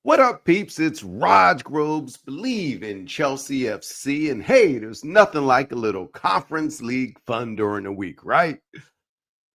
What up, peeps? It's Raj Groves, Believe in Chelsea FC. And hey, there's nothing like a little conference league fun during the week, right?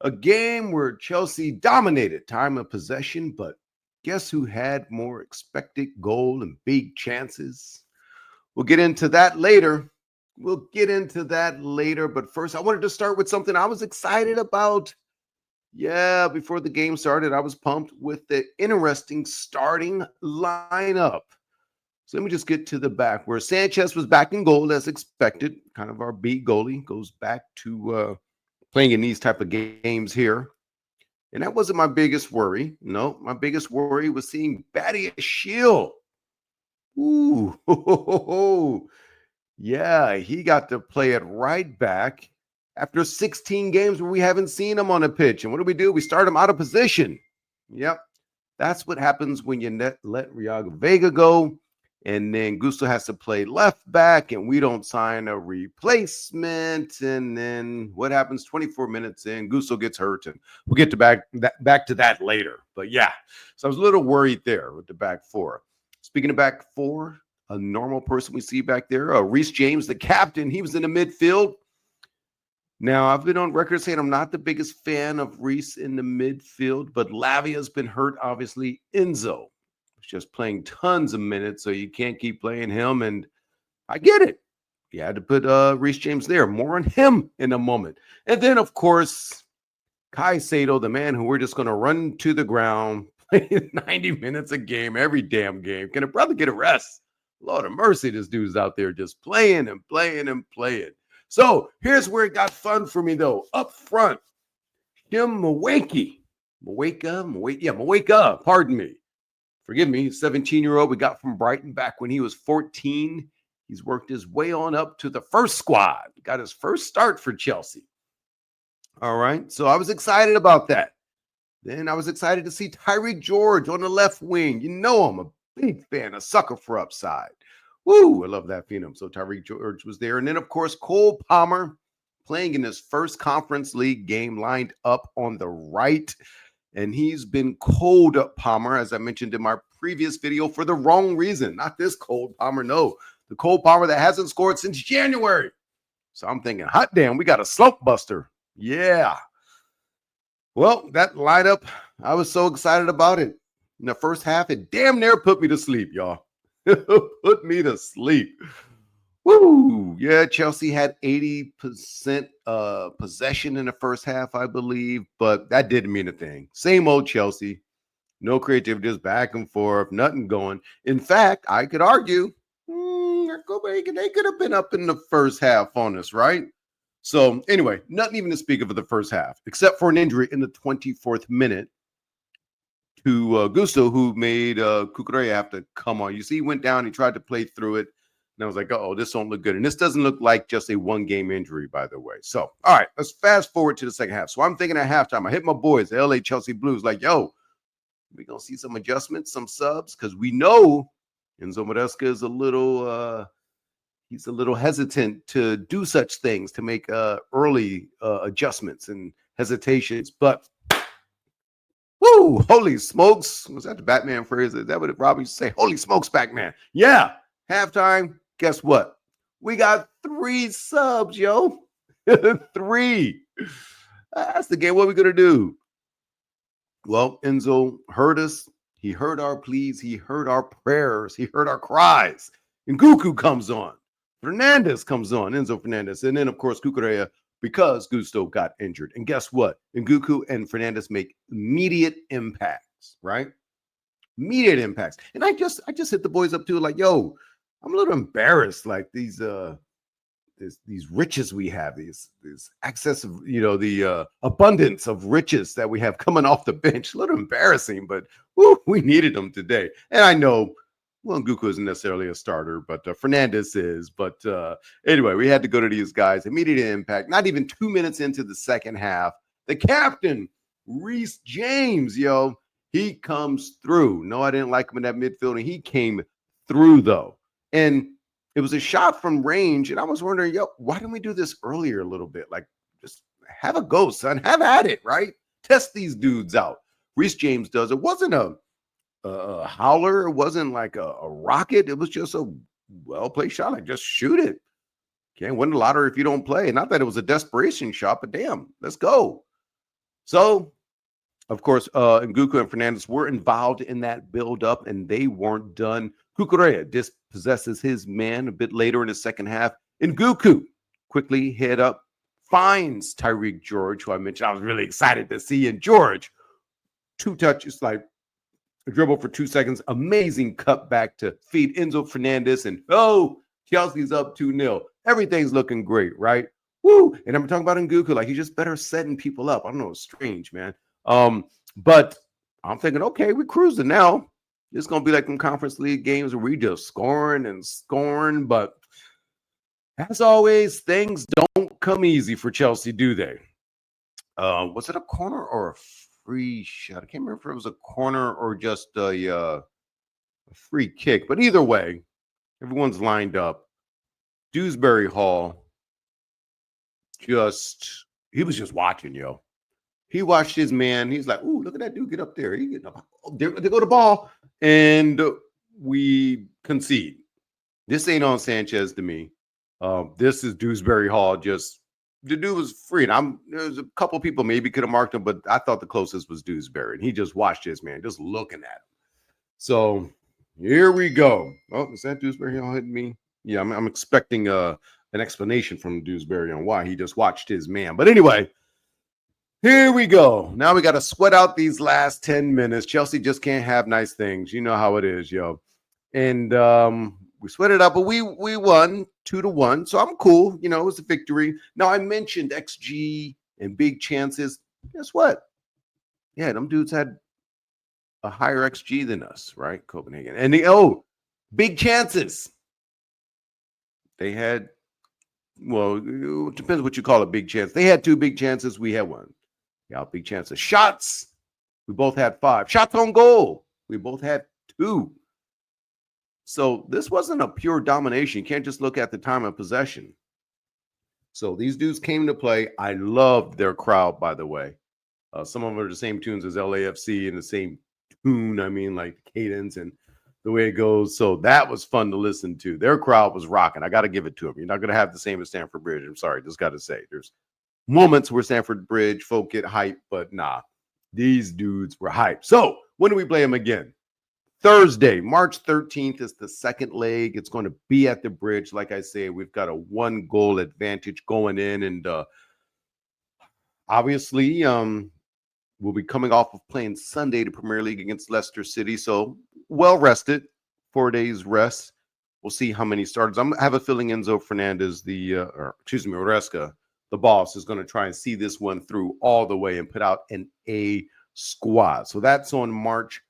A game where Chelsea dominated time of possession, but guess who had more expected goal and big chances? We'll get into that later. But first, I wanted to start with something I was excited about. Yeah, before the game started, I was pumped with the interesting starting lineup. So let me just get to the back where Sanchez was back in goal as expected. Kind of our beat goalie goes back to playing in these type of games here. And that wasn't my biggest worry. No, my biggest worry was seeing Batty Shield. Ooh, yeah, he got to play it right back after 16 games where we haven't seen him on a pitch. And what do? We start him out of position. Yep, that's what happens when you let Riago Vega go. And then Gusto has to play left back, and we don't sign a replacement. And then what happens 24 minutes in? Gusto gets hurt, and we'll get to back to that later. But yeah, so I was a little worried there with the back four. Speaking of back four, a normal person we see back there, Reece James, the captain, he was in the midfield. Now, I've been on record saying I'm not the biggest fan of Reece in the midfield, but Lavia's been hurt, obviously. Enzo was just playing tons of minutes, so you can't keep playing him, and I get it. You had to put Reece James there. More on him in a moment. And then, of course, Kai Sato, the man who we're just going to run to the ground, playing 90 minutes a game, every damn game. Can a brother get a rest? Lord of mercy, this dude's out there just playing and playing and playing. So here's where it got fun for me, though. Up front, Tim Mweka, pardon me. Forgive me, 17-year-old we got from Brighton back when he was 14. He's worked his way on up to the first squad. Got his first start for Chelsea. All right, so I was excited about that. Then I was excited to see Tyreek George on the left wing. You know I'm a big fan, a sucker for upside. Woo, I love that phenom. So Tyreek George was there. And then, of course, Cole Palmer playing in his first Conference League game, lined up on the right. And he's been cold up Palmer, as I mentioned in my previous video, for the wrong reason. Not this Cole Palmer, no. The Cole Palmer that hasn't scored since January. So I'm thinking, hot damn, we got a slump buster. Yeah. Well, that lineup, I was so excited about it. In the first half, it damn near put me to sleep, y'all. Put me to sleep. Woo! Yeah, Chelsea had 80% possession in the first half, I believe, but that didn't mean a thing. Same old Chelsea. No creativity, just back and forth, nothing going. In fact, I could argue they could have been up in the first half on us, right? So anyway, nothing even to speak of the first half, except for an injury in the 24th minute to Gusto, who made Cucurella have to come on. You see, he went down, he tried to play through it, and I was like, oh, this don't look good. And this doesn't look like just a one-game injury, by the way. So, all right, let's fast forward to the second half. So I'm thinking at halftime, I hit my boys, the LA Chelsea Blues, like, yo, we're going to see some adjustments, some subs, because we know Enzo Maresca is he's a little hesitant to do such things, to make early adjustments and hesitations. But, woo, holy smokes. Was that the Batman phrase? Is that what Robbie used to say? Holy smokes, Batman. Yeah, halftime, guess what? We got 3 subs, yo. 3. That's the game. What are we going to do? Well, Enzo heard us. He heard our pleas. He heard our prayers. He heard our cries. And Guku comes on. Fernandez comes on, Enzo Fernandez. And then, of course, Cucurella, because Gusto got injured. And guess what? Nguku and Fernandez make immediate impacts, right? Immediate impacts. And I just hit the boys up too, like, yo, I'm a little embarrassed, like these riches we have, these excess of, the abundance of riches that we have coming off the bench. A little embarrassing, but we needed them today. And I know, well, Nguku isn't necessarily a starter, but Fernandez is. But anyway, we had to go to these guys. Immediate impact. Not even 2 minutes into the second half, the captain, Reece James, yo, he comes through. No, I didn't like him in that midfield, and he came through, though. And it was a shot from range, and I was wondering, yo, why didn't we do this earlier a little bit? Like, just have a go, son. Have at it, right? Test these dudes out. Reece James does. It wasn't a howler. It wasn't like a rocket. It was just a well-played shot. Like, just shoot it. Can't win the lottery if you don't play. Not that it was a desperation shot, but damn, let's go. So, of course, Nguku and Fernandez were involved in that build-up, and they weren't done. Cucurella dispossesses his man a bit later in the second half. Nguku quickly head up, finds Tyreek George, who I mentioned I was really excited to see. And George, 2 touches, like a dribble for 2 seconds, amazing cut back to feed Enzo Fernandez, and Chelsea's up 2-0. Everything's looking great, right? Woo! And I'm talking about Nguku, like he's just better setting people up. I don't know, it's strange, man. But I'm thinking, okay, we're cruising now. It's gonna be like some conference league games where we just scoring and scoring. But as always, things don't come easy for Chelsea, do they? Was it a corner or a free shot? I can't remember if it was a corner or just a free kick. But either way, everyone's lined up. Dewsbury Hall he was just watching, yo. He watched his man. He's like, ooh, look at that dude get up there. He getting up. There go the ball. And we concede. This ain't on Sanchez to me. This is Dewsbury Hall. Just the dude was free. And there's a couple people maybe could have marked him, but I thought the closest was Dewsbury. And he just watched his man, just looking at him. So here we go. Oh, is that Dewsbury Hall hitting me? Yeah, I'm expecting an explanation from Dewsbury on why he just watched his man. But anyway, here we go. Now we got to sweat out these last 10 minutes. Chelsea just can't have nice things. You know how it is, yo. And we sweat it out, but we won 2-1. So I'm cool. You know, it was a victory. Now, I mentioned XG and big chances. Guess what? Yeah, them dudes had a higher XG than us, right? Copenhagen. And big chances. They had, well, it depends what you call a big chance. They had 2 big chances. We had 1. Yeah, big chances. Shots. We both had 5. Shots on goal. We both had 2. So this wasn't a pure domination. You can't just look at the time of possession. So these dudes came to play. I loved their crowd, by the way. Some of them are the same tunes as LAFC and the same tune. I mean, like cadence and the way it goes. So that was fun to listen to. Their crowd was rocking. I got to give it to them. You're not going to have the same as Stamford Bridge. I'm sorry. Just got to say. There's moments where Stamford Bridge folk get hyped, but nah. These dudes were hyped. So when do we play them again? Thursday, March 13th is the second leg. It's going to be at the Bridge. Like I say, we've got a 1-goal advantage going in. And obviously, we'll be coming off of playing Sunday to Premier League against Leicester City. So well rested, 4 days rest. We'll see how many starters. I have a feeling Enzo Fernandez, Maresca, the boss, is going to try and see this one through all the way and put out an A squad. So that's on March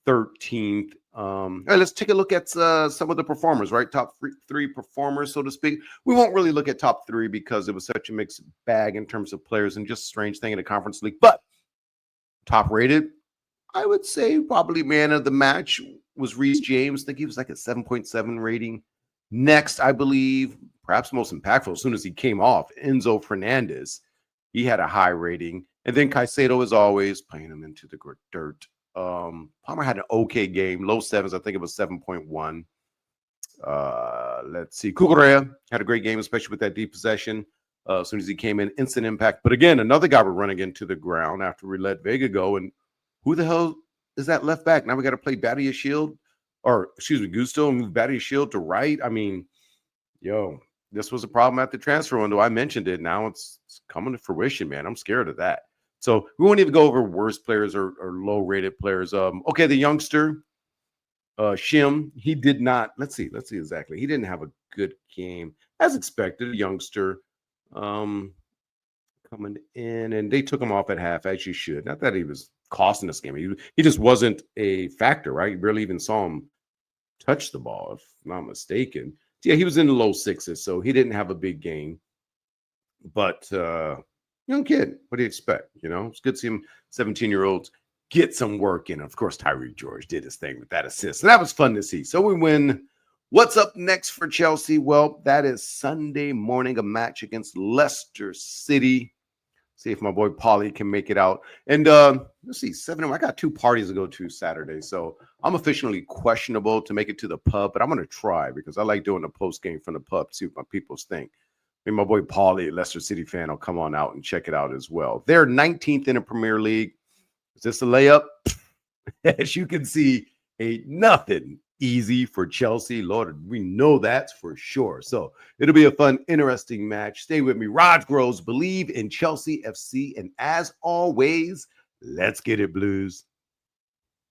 13th. All right, let's take a look at some of the performers, right? Top 3 performers, so to speak. We won't really look at top 3 because it was such a mixed bag in terms of players and just a strange thing in the Conference League. But top rated, I would say probably man of the match was Reece James. I think he was like a 7.7 rating. Next, I believe, perhaps most impactful as soon as he came off, Enzo Fernandez. He had a high rating. And then Caicedo, as always, playing him into the dirt. Palmer had an okay game, low 7s. I think it was 7.1. Let's see. Cucurella had a great game, especially with that deep possession. As soon as he came in, instant impact. But again, another guy we're running into the ground after we let Vega go. And who the hell is that left back? Now we got to play Badia Shield, Gusto, and move Badia Shield to right. I mean, this was a problem at the transfer window. I mentioned it. Now it's coming to fruition, man. I'm scared of that. So we won't even go over worst players or low-rated players. Okay, the youngster, Shim, he did not. Let's see exactly. He didn't have a good game, as expected. A youngster coming in, and they took him off at half, as you should. Not that he was costing this game. He just wasn't a factor, right? You barely even saw him touch the ball, if I'm not mistaken. Yeah, he was in the low 6s, so he didn't have a big game. But young kid, what do you expect? It's good to see him, 17-year-olds, get some work in. Of course, Tyreek George did his thing with that assist. And that was fun to see. So we win. What's up next for Chelsea? Well, that is Sunday morning, a match against Leicester City. See if my boy Paulie can make it out. And let's see, 7. I got 2 parties to go to Saturday, so I'm officially questionable to make it to the pub, but I'm gonna try because I like doing the post game from the pub. See what my peoples think. Maybe my boy Paulie, Leicester City fan, will come on out and check it out as well. They're 19th in the Premier League. Is this a layup? As you can see, ain't nothing easy for Chelsea. Lord, we know that's for sure. So it'll be a fun, interesting match. Stay with me. Raj Groves, believe in Chelsea FC. And as always, let's get it, Blues.